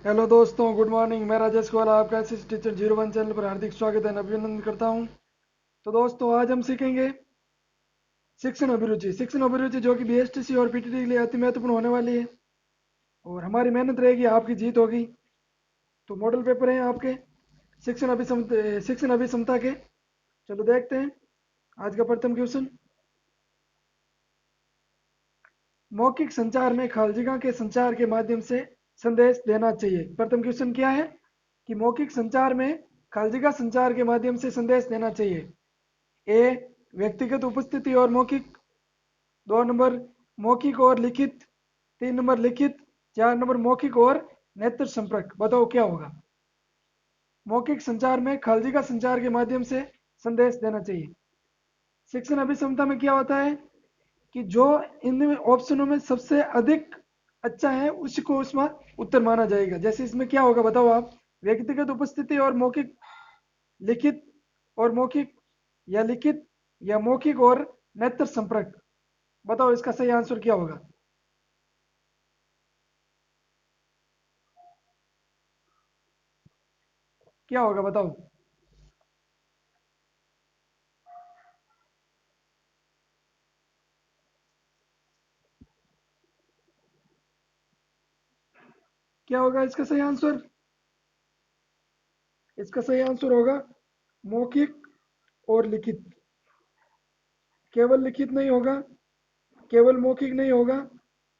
Hello दोस्तों, good morning. मैं राजेश गोवाला आपका एसएस टीचर 01 चैनल पर हार्दिक स्वागत है, अभिनंदन करता हूं। तो दोस्तों, आज हम सीखेंगे शिक्षण अभिरुचि जो कि बीएसटीसी और पीटीटी के लिए अति महत्वपूर्ण होने वाली है और हमारी मेहनत रहेगी, आपकी जीत होगी। तो मॉडल पेपर हैं आपके शिक्षण अभिक्षमता के। चलो देखते हैं आज का प्रथम क्वेश्चन। मौखिक संचार में खालजिका के संचार के माध्यम से संदेश देना चाहिए। प्रथम क्वेश्चन क्या है कि मौखिक संचार में खालजिका संचार के माध्यम से संदेश देना चाहिए। ए, व्यक्तिगत उपस्थिति और मौखिक। 2 नंबर, मौखिक और लिखित। 3 नंबर, लिखित। 4 नंबर, मौखिक और नेत्र संपर्क। बताओ क्या होगा। मौखिक संचार में खालजिका संचार के माध्यम से संदेश देना चाहिए। शिक्षण अभिक्षमता में क्या होता है कि जो इन ऑप्शनों में सबसे अधिक अच्छा है उसी को उसमें उत्तर माना जाएगा। जैसे इसमें क्या होगा बताओ आप। व्यक्तिगत उपस्थिति और मौखिक, लिखित और मौखिक, या लिखित या मौखिक और नेत्र संपर्क। बताओ इसका सही आंसर क्या होगा। क्या होगा बताओ। क्या होगा इसका सही आंसर। इसका सही आंसर होगा मौखिक और लिखित। केवल लिखित नहीं होगा, केवल मौखिक नहीं होगा,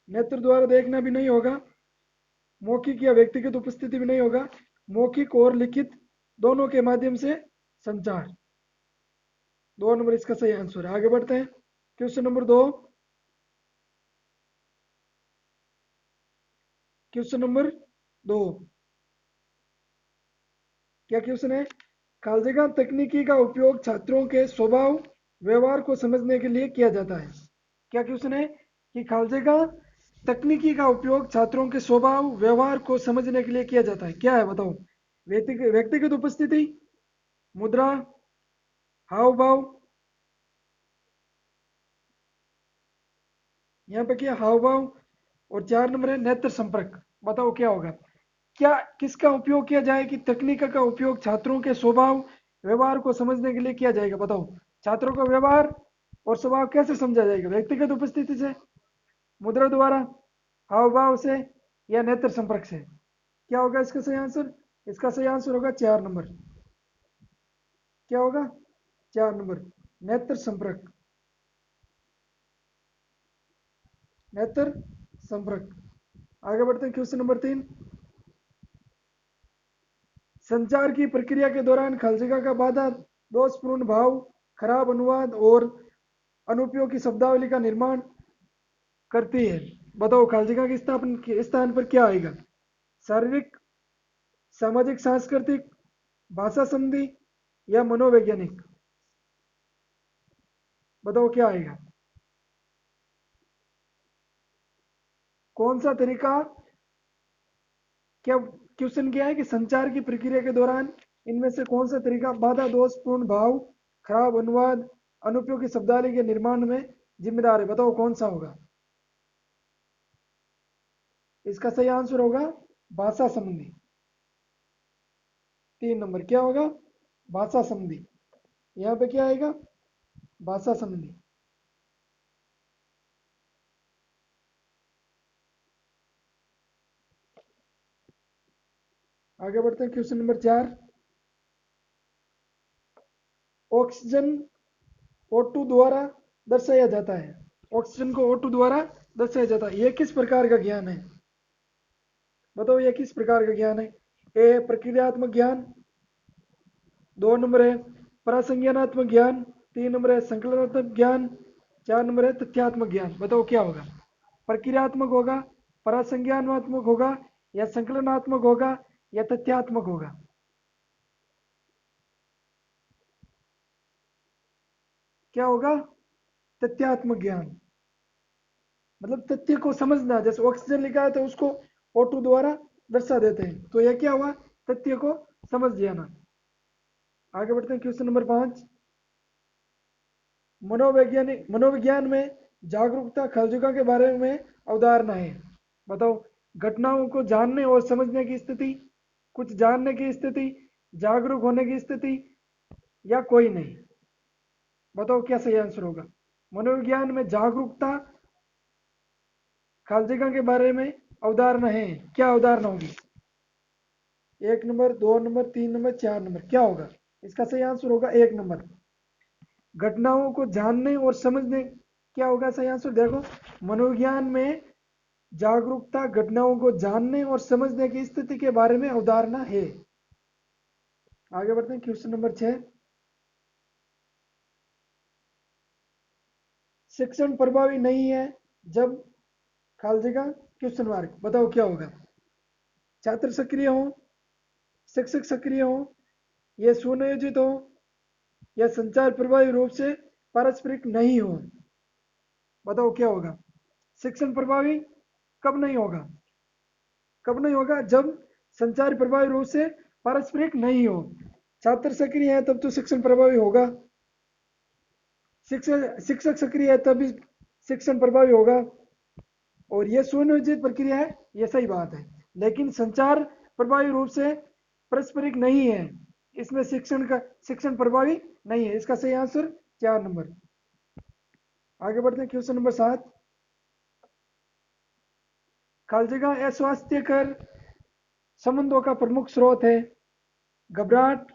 नेत्र द्वारा देखना भी नहीं होगा, मौखिक या व्यक्तिगत उपस्थिति भी नहीं होगा। मौखिक और लिखित दोनों के माध्यम से संचार। 2 नंबर इसका सही आंसर है। आगे बढ़ते हैं। Question number 2। क्वेश्चन नंबर 2 क्या क्वेश्चन है। खालजेगा तकनीकी का उपयोग छात्रों के स्वभाव व्यवहार को समझने के लिए किया जाता है। क्या क्वेश्चन है कि खालजेगा तकनीकी का उपयोग छात्रों के स्वभाव व्यवहार को समझने के लिए किया जाता है। क्या है बताओ। व्यक्तिगत उपस्थिति, मुद्रा, हाव भाव। यहाँ पे क्या हाव भाव। और 4 नंबर है नेत्र संपर्क। बताओ क्या होगा। क्या किसका उपयोग किया जाए कि तकनीक का उपयोग छात्रों के स्वभाव व्यवहार को समझने के लिए किया जाएगा। बताओ छात्रों का व्यवहार और स्वभाव कैसे समझा जाएगा। व्यक्तिगत उपस्थिति से, मुद्रा द्वारा, हाव भाव से, या नेत्र संपर्क से। क्या होगा इसका सही आंसर। इसका सही आंसर होगा 4 नंबर। क्या होगा 4 नंबर, नेत्र संपर्क। नेत्र संपर्क। आगे बढ़ते हैं। Question number 3। संचार की प्रक्रिया के दौरान खालजिका का बाधा दोषपूर्ण भाव, खराब अनुवाद और अनुपयोगी शब्दावली का निर्माण करती है। बताओ खालजिका के स्थापन के स्थान पर क्या आएगा। शारीरिक, सामाजिक सांस्कृतिक, भाषा संधि, या मनोवैज्ञानिक। बताओ क्या आएगा। कौन सा तरीका। क्या क्वेश्चन क्या है कि संचार की प्रक्रिया के दौरान इनमें से कौन सा तरीका बाधा दोषपूर्ण भाव, खराब अनुवाद, अनुपयोगी शब्दावली के निर्माण में जिम्मेदार है। बताओ कौन सा होगा। इसका सही आंसर होगा भाषा संबंधी। 3 नंबर क्या होगा, भाषा संबंधी। यहाँ पे क्या आएगा, भाषा संबंधी। आगे बढ़ते हैं। Question number 4। ऑक्सीजन O2 द्वारा दर्शाया जाता है। ऑक्सीजन को O2 द्वारा दर्शाया जाता है। यह किस प्रकार का ज्ञान है। बताओ यह किस प्रकार का ज्ञान है। ए, प्रक्रियात्मक ज्ञान। 2 नंबर है प्रासंज्ञानात्मक ज्ञान। 3 नंबर है संकलनात्मक ज्ञान। 4 नंबर है तथ्यात्मक ज्ञान। बताओ क्या होगा। प्रक्रियात्मक होगा, प्रासंज्ञानात्मक होगा, या संकलनात्मक होगा, या तथ्यात्मक होगा। क्या होगा, तथ्यात्मक ज्ञान। मतलब तथ्य को समझना। जैसे ऑक्सीजन लिखा है तो उसको O2 द्वारा दर्शा देते हैं, तो यह क्या हुआ, तथ्य को समझ जाना। आगे बढ़ते हैं। Question number 5। मनोविज्ञान में जागरूकता खालजुका के बारे में अवधारणा है। बताओ घटनाओं को जानने और समझने की स्थिति, कुछ जानने की स्थिति, जागरूक होने की स्थिति, या कोई नहीं। बताओ क्या सही आंसर होगा। मनोविज्ञान में जागरूकता, खालजिका के बारे में अवधारणा है, क्या अवधारणा होगी? 1 नंबर, 2 नंबर, 3 नंबर, 4 नंबर, क्या होगा? इसका सही आंसर होगा 1 नंबर। घटनाओं को जानने और समझने, क्या होगा सही आंसर? देखो, मनोविज्ञान में जागरूकता घटनाओं को जानने और समझने की स्थिति के बारे में अवधारणा है। आगे बढ़ते हैं, क्वेश्चन नंबर 6। शिक्षण प्रभावी नहीं है जब, खालजिका क्वेश्चन मार्क, बताओ क्या होगा? छात्र सक्रिय हो, शिक्षक सक्रिय हो, यह सुनियोजित हो, या संचार प्रभावी रूप से पारस्परिक नहीं हो। बताओ क्या होगा? शिक्षण प्रभावी कब नहीं होगा? कब नहीं होगा? जब संचार प्रभावी रूप से पारस्परिक नहीं हो। छात्र सक्रिय है तब तो शिक्षण प्रभावी होगा, शिक्षक सक्रिय है तभी शिक्षण प्रभावी होगा, और यह सुनियोजित प्रक्रिया है, यह सही बात है। लेकिन संचार प्रभावी रूप से पारस्परिक नहीं है, इसमें शिक्षण प्रभावी नहीं है। इसका सही आंसर 4 नंबर। आगे बढ़ते हैं, क्वेश्चन नंबर 7। खालजिका अस्वास्थ्यकर संबंधों का प्रमुख स्रोत है। घबराहट,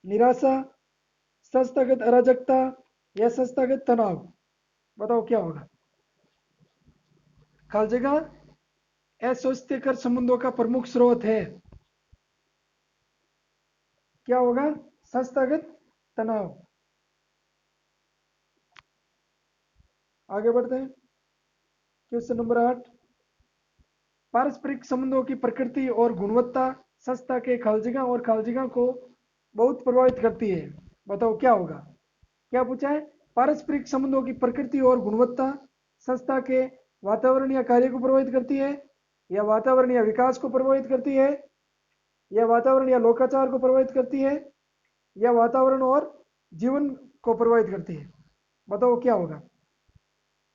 निराशा, संस्थागत अराजकता, या संस्थागत तनाव। बताओ क्या होगा? खालजिका अस्वास्थ्यकर संबंधों का प्रमुख स्रोत है, क्या होगा? संस्थागत तनाव। आगे बढ़ते हैं, क्वेश्चन नंबर 8। पारस्परिक संबंधों की प्रकृति और गुणवत्ता संस्था के खालजिका और खालजिका को बहुत प्रभावित करती है। बताओ क्या होगा? क्या पूछा है? पारस्परिक संबंधों की प्रकृति और गुणवत्ता संस्था के वातावरण या कार्य को प्रभावित करती है, या वातावरण या विकास को प्रभावित करती है, या वातावरण या लोकाचार को प्रभावित करती है, या वातावरण और जीवन को प्रभावित करती है। बताओ क्या होगा?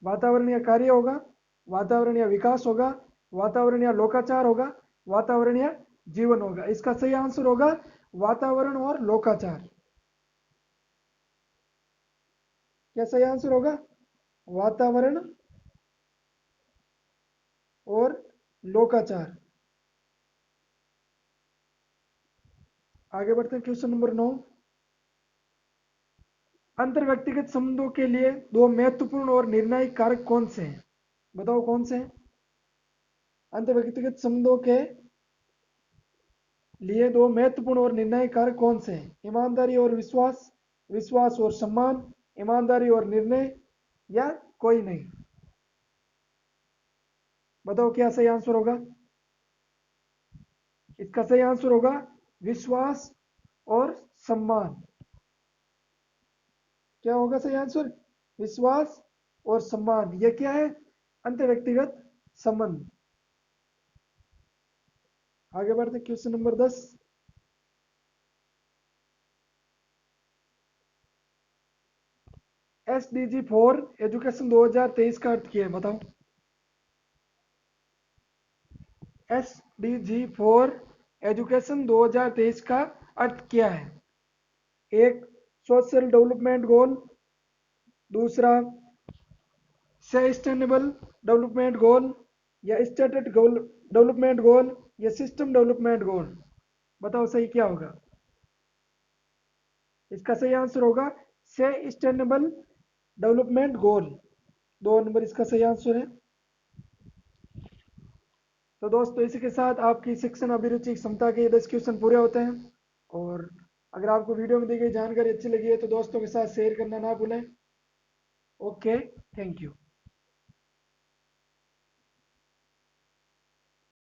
वातावरण या कार्य होगा, वातावरण या विकास होगा, वातावरण या लोकाचार होगा, वातावरण या जीवन होगा। इसका सही आंसर होगा वातावरण और लोकाचार। क्या सही आंसर होगा? वातावरण और लोकाचार। आगे बढ़ते हैं, क्वेश्चन नंबर 9। अंतर व्यक्तिगत संबंधों के लिए दो महत्वपूर्ण और निर्णायक कारक कौन से हैं? बताओ कौन से हैं? अंतर व्यक्तिगत संबंधों के लिए दो महत्वपूर्ण और निर्णायक कारक कौन से हैं? ईमानदारी और विश्वास, विश्वास और सम्मान, ईमानदारी और निर्णय, या कोई नहीं। बताओ क्या सही आंसर होगा? इसका सही आंसर होगा विश्वास और सम्मान। क्या होगा सही आंसर? विश्वास और सम्मान। यह क्या है? अंतर व्यक्तिगत संबंध। आगे बढ़ते क्वेश्चन नंबर 10। SDG 4 एजुकेशन 2023 का अर्थ क्या है? बताओ। SDG 4 एजुकेशन 2023 का अर्थ क्या है? एक, सोशल डेवलपमेंट गोल। दूसरा, सस्टेनेबल डेवलपमेंट गोल, या स्टेटेड डेवलपमेंट गोल, या सिस्टम डेवलपमेंट गोल। बताओ सही क्या होगा? इसका सही आंसर होगा सस्टेनेबल डेवलपमेंट गोल। 2 नंबर इसका सही आंसर है। तो दोस्तों, इसी के साथ आपकी शिक्षण अभिरुचि क्षमता के 10 क्वेश्चन पूरे होते हैं। और अगर आपको वीडियो में दी गई जानकारी अच्छी लगी है तो दोस्तों के साथ शेयर करना ना भूलें। Okay, thank you.